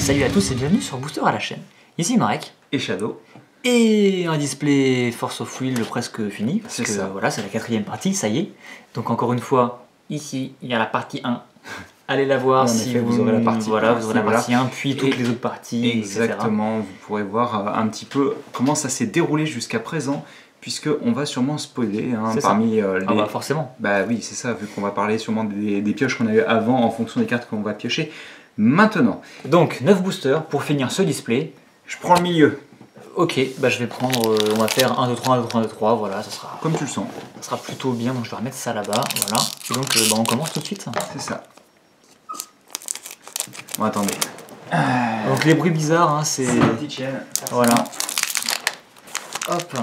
Salut à tous et bienvenue sur Booster à la chaîne. Ici Marek. Et Shadow. Et un display Force of Will presque fini. Parce C'est que ça. voilà, c'est la 4e partie, ça y est. Donc encore une fois, ici, il y a la partie 1. Allez la voir si vous aurez la partie voilà, 1, vous aurez la partie 1, puis toutes les autres parties, Exactement, vous pourrez voir un petit peu comment ça s'est déroulé jusqu'à présent, puisque on va sûrement spoiler parmi les... Ah bah forcément. Bah oui, c'est ça, vu qu'on va parler sûrement des pioches qu'on a eu avant en fonction des cartes qu'on va piocher maintenant. Donc 9 boosters pour finir ce display. Je prends le milieu. Ok, bah je vais prendre, on va faire 1, 2, 3, 1, 2, 3, 1, 2, 3, voilà, ça sera... Comme tu le sens. Ça sera plutôt bien, donc je vais remettre ça là-bas, voilà. Et donc bah, on commence tout de suite. C'est ça. Bon, attendez. Donc les bruits bizarres, hein, c'est... la petite chaîne. Voilà. Hop.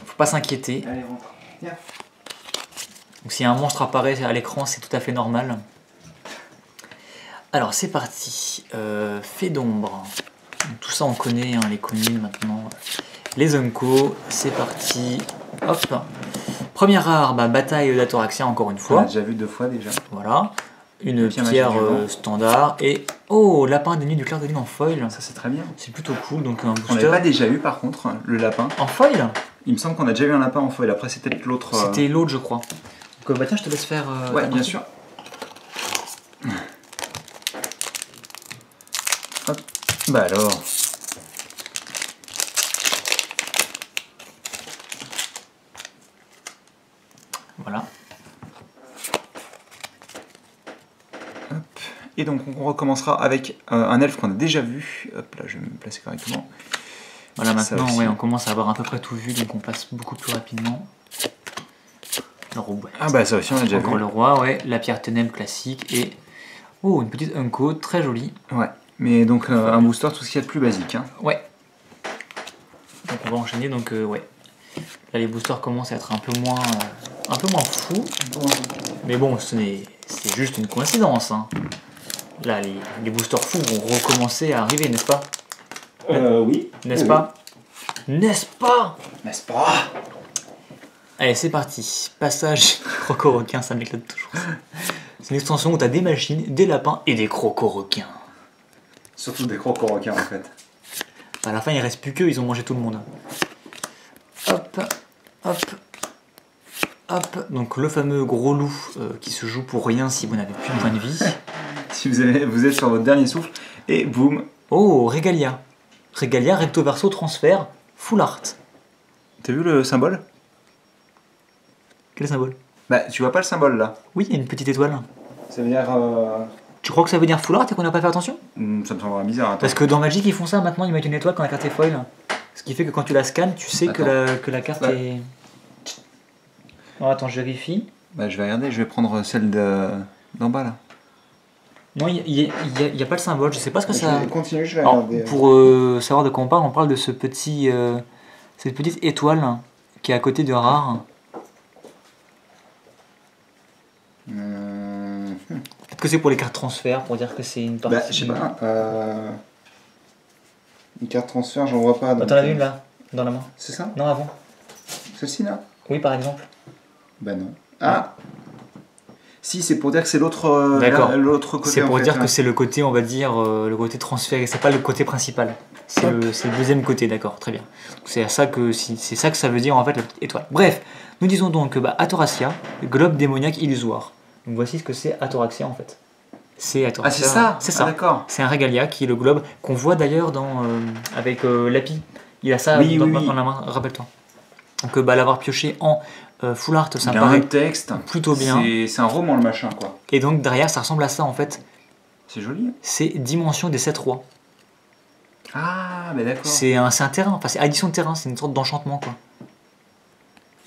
Faut pas s'inquiéter. Allez, rentre. Viens. Donc si un monstre apparaît à l'écran, c'est tout à fait normal. Alors c'est parti. Fée d'ombre. Tout ça on connaît, hein, les connus maintenant. Les Unco, c'est parti. Hop. Première rare, bah, bataille d'Atoraxia encore une On fois. l'a déjà vu 2 fois déjà. Voilà. Une Pierre pierre magique du vent. standard. Et oh, lapin de nuit du clair de lune en foil. Ça c'est très bien. C'est plutôt cool. Donc un On booster. l'avait pas déjà eu par contre, le lapin. En foil. Il me semble qu'on a déjà eu un lapin en foil, après c'est peut-être l'autre... C'était l'autre, je crois. Donc bah tiens, je te laisse faire. Ouais, ta bien partie. sûr. Hop. Bah alors. Voilà. Hop. Et donc on recommencera avec un elfe qu'on a déjà vu. Hop là, je vais me placer correctement. Voilà, Ça maintenant, aussi. ouais, on commence à avoir à peu près tout vu, donc on passe beaucoup plus rapidement. Le roi. Ah bah ça aussi on a déjà Encore vu. le roi, ouais, la pierre ténèbres classique et... Oh, une petite Unco, très jolie. Ouais. Mais donc un booster, tout ce qu'il y a de plus basique. Hein. Ouais. Donc on va enchaîner, donc ouais. Là les boosters commencent à être un peu moins fous. Mais bon, c'est juste une coïncidence. Hein. Là, les boosters fous vont recommencer à arriver, n'est-ce pas? Oui. N'est-ce pas? N'est-ce pas? N'est-ce pas? Allez, c'est parti. Passage croco-requin, ça m'éclate toujours. C'est une extension où tu as des machines, des lapins et des croco-requins. Surtout des croco-requins en fait. À la fin, il reste plus qu'eux, ils ont mangé tout le monde. Hop, hop, hop. Donc le fameux gros loup qui se joue pour rien si vous n'avez plus de points de vie. Si vous êtes sur votre dernier souffle, et boum. Oh, Regalia. Regalia, recto verso, transfert, full art. T'as vu le symbole? Quel symbole? Bah tu vois pas le symbole là? Oui, il y a une petite étoile. Ça veut dire... Tu crois que ça veut dire full art et qu'on n'a pas fait attention? Ça me semble bizarre. Attends. Parce que dans Magic, ils font ça maintenant, ils mettent une étoile quand la carte est foil. Ce qui fait que quand tu la scannes, tu sais que la carte est... Oh, attends, je vérifie. Bah je vais regarder, je vais prendre celle d'en bas là. Non, il n'y a pas le symbole, je sais pas ce que ça... Continue, je vais Alors, pour savoir de quoi on parle de ce petit, cette petite étoile qui est à côté de rare. Peut-être que c'est pour les cartes transfert, pour dire que c'est une partie... Bah je sais pas. Une carte transfert, j'en vois pas. T'en as une là, dans la main? C'est ça? Non, avant. Celle-ci là? Oui, par exemple. Bah non. Ah! Si, c'est pour dire que c'est l'autre D'accord. l'autre côté. C'est pour en fait, dire ouais. que c'est le côté, on va dire, le côté transféré, c'est pas le côté principal. C'est le deuxième côté, d'accord, très bien. C'est ça que ça veut dire en fait la petite étoile. Bref, nous disons donc que Atoraxia, globe démoniaque illusoire. Donc voici ce que c'est Atoraxia en fait. C'est Ah, Atoraxia. c'est ça? C'est ça. Ah, d'accord. C'est un Regalia qui est le globe qu'on voit d'ailleurs dans avec Lapi. Il a ça Oui, dans oui, oui. la main, rappelle-toi. Donc l'avoir pioché en full art, ça me Il a un paraît texte. plutôt bien. C'est un roman le machin quoi. Et donc derrière, ça ressemble à ça en fait. C'est joli. C'est Dimension des 7 rois. Ah, mais d'accord. C'est un terrain, enfin c'est addition de terrain, c'est une sorte d'enchantement quoi.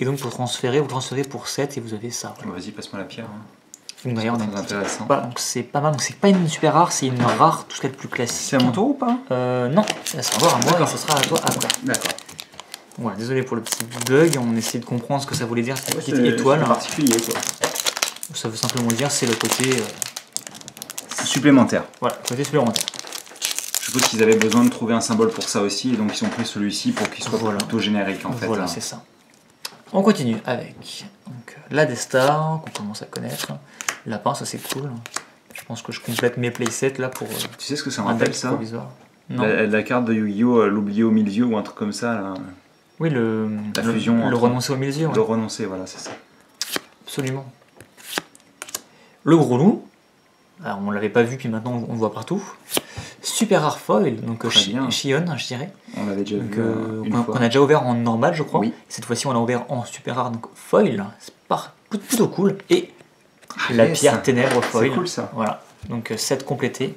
Et donc pour transférer, vous transférez pour 7 et vous avez ça. Voilà. Vas-y, passe-moi la pierre. Hein. Donc d'ailleurs, on a Très une petite- intéressant. Voilà, donc c'est pas mal, donc c'est pas une super rare, c'est une rare, tout ce qu'il y a de plus classique. C'est à mon tour ou pas? Non, ça sera encore à moi et D'accord. ce sera à toi après. D'accord. Voilà, désolé pour le petit bug, on essaie de comprendre ce que ça voulait dire cette petite C'est étoile. particulier quoi. Ça veut simplement dire c'est le côté, Supplémentaire. voilà, côté supplémentaire. Je suppose qu'ils avaient besoin de trouver un symbole pour ça aussi, et donc ils ont pris celui-ci pour qu'il soit Voilà. plutôt générique en fait. Voilà, hein. c'est ça. On continue avec donc, la Destar, qu'on commence à connaître. Lapin, ça c'est cool. Je pense que je complète mes playsets là pour. Tu sais ce que ça me rappelle ça? Non. La carte de Yu-Gi-Oh! L'oublier au milieu ou un truc comme ça. Là. Oui, la fusion. Le renoncer au milieu. Ouais. Le renoncer, voilà, c'est ça. Absolument. Le gros loup. Alors, on l'avait pas vu, puis maintenant on le voit partout. Super rare foil, donc Shion, je dirais. On l'avait déjà vu qu'on a déjà ouvert en normal, je crois. Oui. Cette fois-ci, on l'a ouvert en super rare, donc foil. C'est plutôt cool. Et la pierre ténèbres foil. C'est cool ça. Voilà. Donc set complété.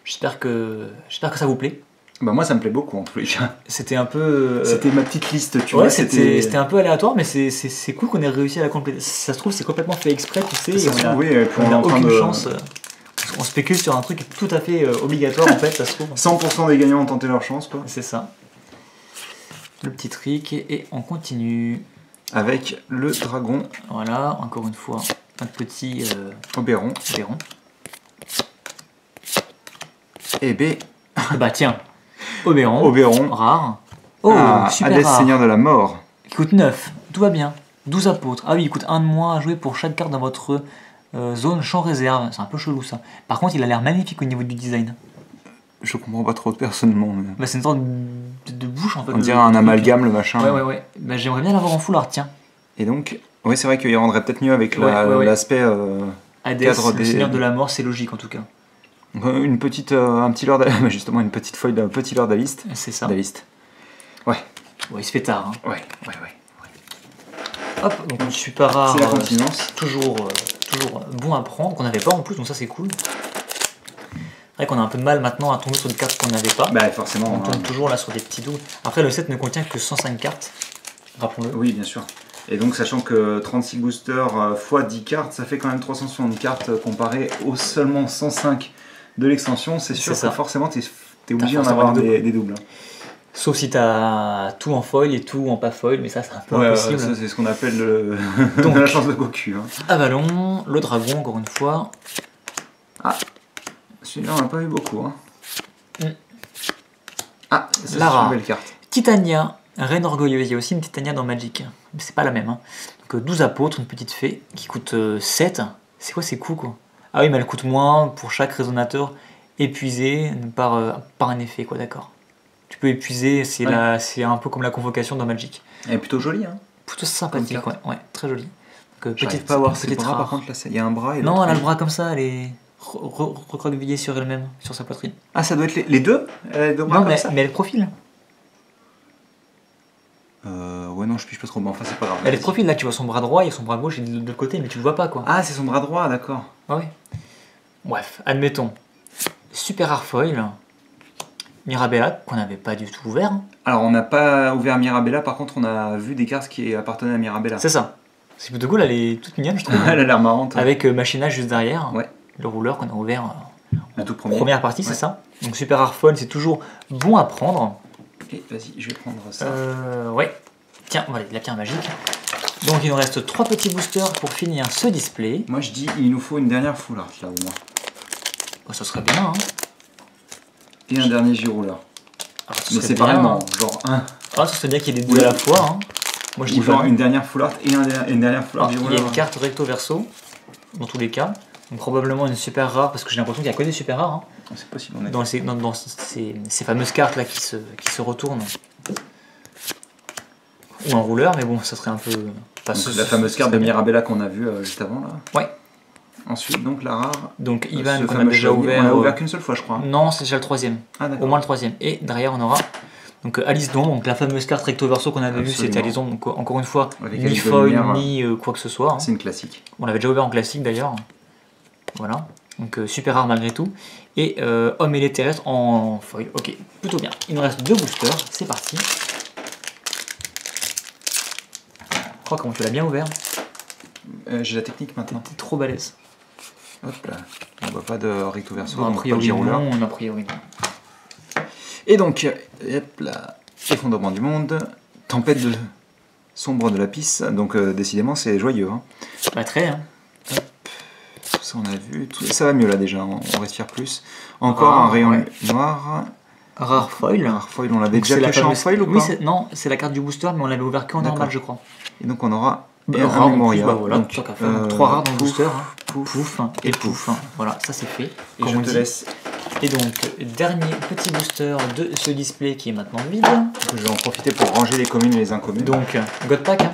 J'espère que ça vous plaît. Bah moi ça me plaît beaucoup en tous les cas. C'était un peu... C'était ma petite liste, tu ouais, vois. C'était un peu aléatoire, mais c'est cool qu'on ait réussi à la compléter. Ça se trouve, c'est complètement fait exprès, tu sais. Ça se trouve, oui, on n'a aucune chance. On spécule sur un truc tout à fait obligatoire en fait, ça se trouve. 100% des gagnants ont tenté leur chance, quoi. C'est ça. Le petit trick, et on continue. Avec le dragon. Voilà, encore une fois, un petit... Oberon. Et B. Bah tiens, Oberon. Rare. Oh, super Hadès, rare. Seigneur de la Mort. Il coûte 9, tout va bien. 12 apôtres. Ah oui, il coûte 1 de moins à jouer pour chaque carte dans votre zone champ réserve. C'est un peu chelou ça. Par contre, il a l'air magnifique au niveau du design. Je comprends pas trop personnellement. Mais... Bah, c'est une sorte de bouche en fait. On dirait un amalgame, le machin. Ouais. Bah, j'aimerais bien l'avoir en full art, tiens. Et donc, oui, c'est vrai qu'il rendrait peut-être mieux avec l'aspect cadre des... Seigneur de la Mort, c'est logique en tout cas. Une petite, un petit lord, justement une petite feuille d'un petit lordaliste. C'est ça. Daliste. Ouais. Ouais, il se fait tard. Hein. Ouais. Hop, donc super rare. C'est la continuance. Toujours bon à prendre, qu'on n'avait pas en plus, donc ça c'est cool. C'est vrai qu'on a un peu de mal maintenant à tomber sur des cartes qu'on n'avait pas. Bah forcément. On tombe toujours là sur des petits doubles. Après le set ne contient que 105 cartes, rappelons-le. Oui, bien sûr. Et donc sachant que 36 boosters x 10 cartes, ça fait quand même 360 cartes comparé aux seulement 105 de l'extension. C'est sûr que forcément t'es obligé d'en avoir des doubles. Sauf si t'as tout en foil et tout en pas foil, mais ça c'est un peu impossible. Ça c'est ce qu'on appelle donc, la chance de Goku. Hein. Avalon, le dragon encore une fois. Ah, celui-là on n'a pas eu beaucoup. Hein. Ah, c'est Lara. une belle carte. Titania, reine orgueilleuse. Il y a aussi une Titania dans Magic, mais c'est pas la même. Hein. Donc 12 apôtres, une petite fée qui coûte 7. C'est quoi, c'est cool quoi. Ah oui, mais elle coûte moins pour chaque résonateur épuisé par un effet, quoi, d'accord. Tu peux épuiser, c'est un peu comme la convocation dans Magic. Elle est plutôt jolie, hein. Plutôt sympathique, ouais, très jolie. Petite pas voir ses bras, par contre, là, il y a un bras et non, elle a le bras comme ça, elle est recroquevillée sur elle-même, sur sa poitrine. Ah, ça doit être les deux? Elle a les deux bras non, comme ça. mais elle profile. Ouais, non, je piche pas trop, mais enfin, c'est pas grave. Elle est de profil, là, tu vois son bras droit, il y a son bras gauche, il est de l'autre côté, mais tu le vois pas, quoi. Ah, c'est son bras droit, d'accord. Ah oui. Bref, admettons. Super rare foil. Mirabella, qu'on n'avait pas du tout ouvert. Alors, on n'a pas ouvert Mirabella, par contre, on a vu des cartes qui appartenaient à Mirabella. C'est ça. C'est plutôt cool, elle est toute mignonne, je trouve. Elle a l'air marrante. Avec Machina juste derrière. Ouais. Le rouleur qu'on a ouvert la toute première partie, c'est ça. Donc super rare foil, c'est toujours bon à prendre. Et vas-y, je vais prendre ça. Ouais. Tiens, voilà, la pierre magique. Donc il nous reste 3 petits boosters pour finir ce display. Moi je dis, il nous faut une dernière full art là au moins. Bah, ça serait bien, hein. Et un dernier girouleur. Mais séparément, genre un. Ah, ça serait bien qu'il y ait des deux à la fois, hein. Moi, je dis genre une dernière full art et une dernière full art. Il y a une carte recto verso, dans tous les cas. Donc probablement une super rare, parce que j'ai l'impression qu'il n'y a que des super rares. Hein. C'est possible, on est dans ces fameuses cartes là qui se retournent. Ou un rouleur, mais bon, ça serait un peu... la fameuse carte de Mirabella qu'on a vue juste avant là. Ouais. Ensuite, donc la rare. Donc Ivan, qu'on a déjà ouvert. On l'a ouvert qu'une seule fois, je crois. Non, c'est déjà le 3ème. Ah, au moins le 3ème. Et derrière, on aura donc Alice d'ombre, donc la fameuse carte recto verso qu'on avait vue, c'était Alice d'ombre. Donc encore une fois, ni foil, ni quoi que ce soit. Hein. C'est une classique. On l'avait déjà ouvert en classique d'ailleurs. Voilà. Donc super rare malgré tout. Et homme et les terrestres en foil. Ok, plutôt bien. Il nous reste 2 boosters. C'est parti. Je crois comment tu l'as bien ouvert. J'ai la technique maintenant. T'es trop balèze. Hop là. On voit pas de recto verso. Non, a priori non, a priori non. Et donc, hop là. Effondrement du monde. Tempête de sombre de la pisse. Donc décidément c'est joyeux. Hein. Pas très, hein. Tout ça on a vu. Ça va mieux là déjà. On respire plus. Encore un rayon noir. Rare foil. Rare foil, on l'avait déjà pioché en foil ou pas? Oui, non, c'est la carte du booster, mais on l'avait ouvert qu'en normal, je crois. Et donc on aura un Memoria. Bah voilà, donc 3 rares dans le booster. Hein. pouf et pouf. Voilà, ça c'est fait. Et je te laisse. Et donc, dernier petit booster de ce display qui est maintenant vide. Je vais en profiter pour ranger les communes et les incommunes. Donc, God Pack. Hein.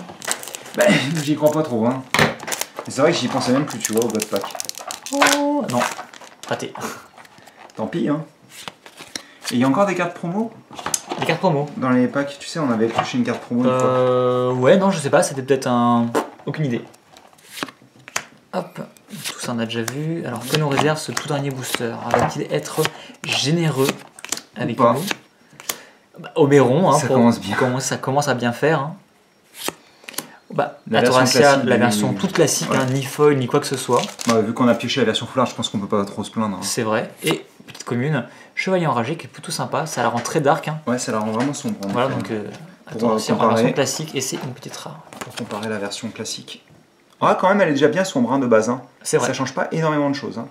Bah, j'y crois pas trop. Hein. C'est vrai que j'y pensais même plus, tu vois, au God Pack. Oh non, raté. Tant pis, hein. Et il y a encore des cartes promo? Des cartes promo? Dans les packs, tu sais, on avait pioché une carte promo une fois. Ouais, non, je sais pas, c'était peut-être un... Aucune idée. Hop, tout ça on a déjà vu. Alors que nous réserve ce tout dernier booster? Va-t-il être généreux avec nous? Bah, Oberon, hein, ça commence bien. Ça commence à bien faire. Hein. Bah, la version toute classique, ouais. Hein, ni foil ni quoi que ce soit. Bah, vu qu'on a pioché la version foulard, je pense qu'on peut pas trop se plaindre. Hein. C'est vrai. Et petite commune, Chevalier Enragé qui est plutôt sympa, ça la rend très dark. Hein. Ouais, ça la rend vraiment sombre. Voilà, donc attention, la version classique et c'est une petite rare. Pour comparer la version classique. Ah, quand même, elle est déjà bien sombre hein, de base. Hein. C'est vrai. Ça change pas énormément de choses. Hein.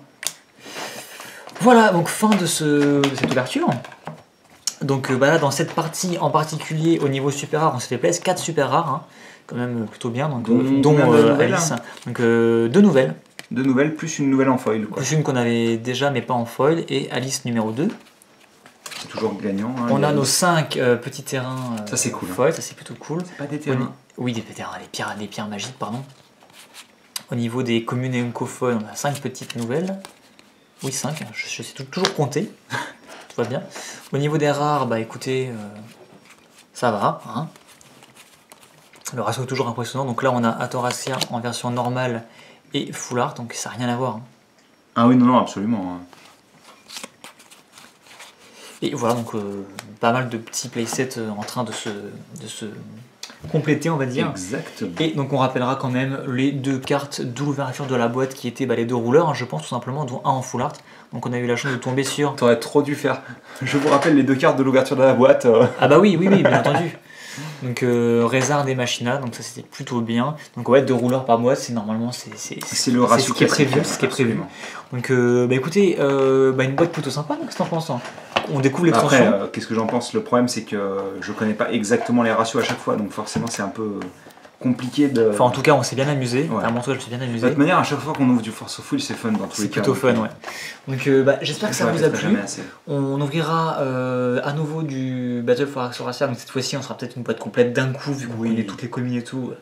Voilà, donc fin de cette ouverture. Donc bah là, dans cette partie en particulier, au niveau super rare, on s'est fait plaisir, 4 super rares, hein, quand même plutôt bien, donc, dont Alice. Hein. Donc 2 nouvelles. 2 nouvelles, plus une nouvelle en foil. Quoi. Plus une qu'on avait déjà, mais pas en foil, et Alice numéro 2. C'est toujours gagnant. Hein, on a nos 5 petits terrains ça c'est cool. Foil, ça c'est plutôt cool. C'est pas des terrains. Oui, des terrains, des pierres magiques, pardon. Au niveau des communes et Unco-Foil, on a 5 petites nouvelles. Oui, 5, je sais toujours compter. Tout va bien. Au niveau des rares, bah écoutez, ça va. Hein. Le ratio est toujours impressionnant. Donc là, on a Atoracia en version normale et full art, donc ça n'a rien à voir. Hein. Ah oui, non, absolument. Hein. Et voilà, donc pas mal de petits playsets en train de se compléter, on va dire. Exactement. Et donc on rappellera quand même les 2 cartes de l'ouverture de la boîte qui étaient les 2 rouleurs, hein, je pense tout simplement, dont un en full art. Donc on a eu la chance de tomber sur... T'aurais trop dû faire. Je vous rappelle les 2 cartes de l'ouverture de la boîte. Ah bah oui, bien entendu. Donc Rezard et Machina, donc ça c'était plutôt bien. Donc ouais, 2 rouleurs par boîte, c'est normalement c'est le ratio ce qui est prévu. C'est ce qui est prévu. Donc bah écoutez, une boîte plutôt sympa, qu'est-ce que t'en penses hein. On découvre l'extension. Après, qu'est-ce que j'en pense? Le problème c'est que je connais pas exactement les ratios à chaque fois, donc forcément c'est un peu compliqué de... Enfin en tout cas on s'est bien amusé, ouais. À mon tour je me suis bien amusé. De toute manière à chaque fois qu'on ouvre du Force of Will c'est fun dans tous les cas. C'est plutôt fun ouais. Donc j'espère que ça vous a plu. On ouvrira à nouveau du Battle for Atoracia, donc cette fois-ci on sera peut-être une boîte complète d'un coup vu qu'on connaît toutes les communes et tout.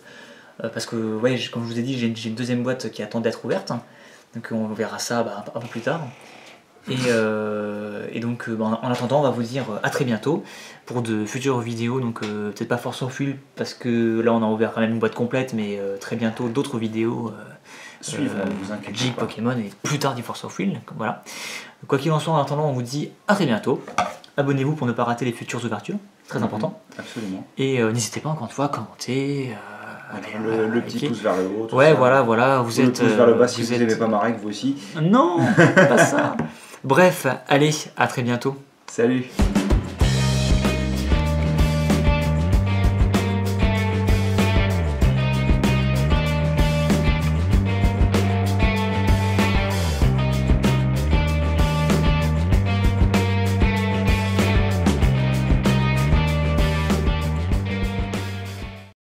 Parce que ouais, comme je vous ai dit j'ai une deuxième boîte qui attend d'être ouverte. Donc on verra ça un peu plus tard. Et donc en attendant on va vous dire à très bientôt pour de futures vidéos, donc peut-être pas Force of Will parce que là on a ouvert quand même une boîte complète, mais très bientôt d'autres vidéos Magic, Pokémon et plus tard du Force of Will, voilà. Quoi qu'il en soit, en attendant on vous dit à très bientôt, abonnez-vous pour ne pas rater les futures ouvertures, très important. Absolument. Et n'hésitez pas encore une fois à commenter. Le petit pouce vers le haut. Ouais, voilà, vous êtes. Le pouce vers le bas si vous n'aimez pas Marek, vous aussi. Non, pas ça. Bref, allez, à très bientôt. Salut.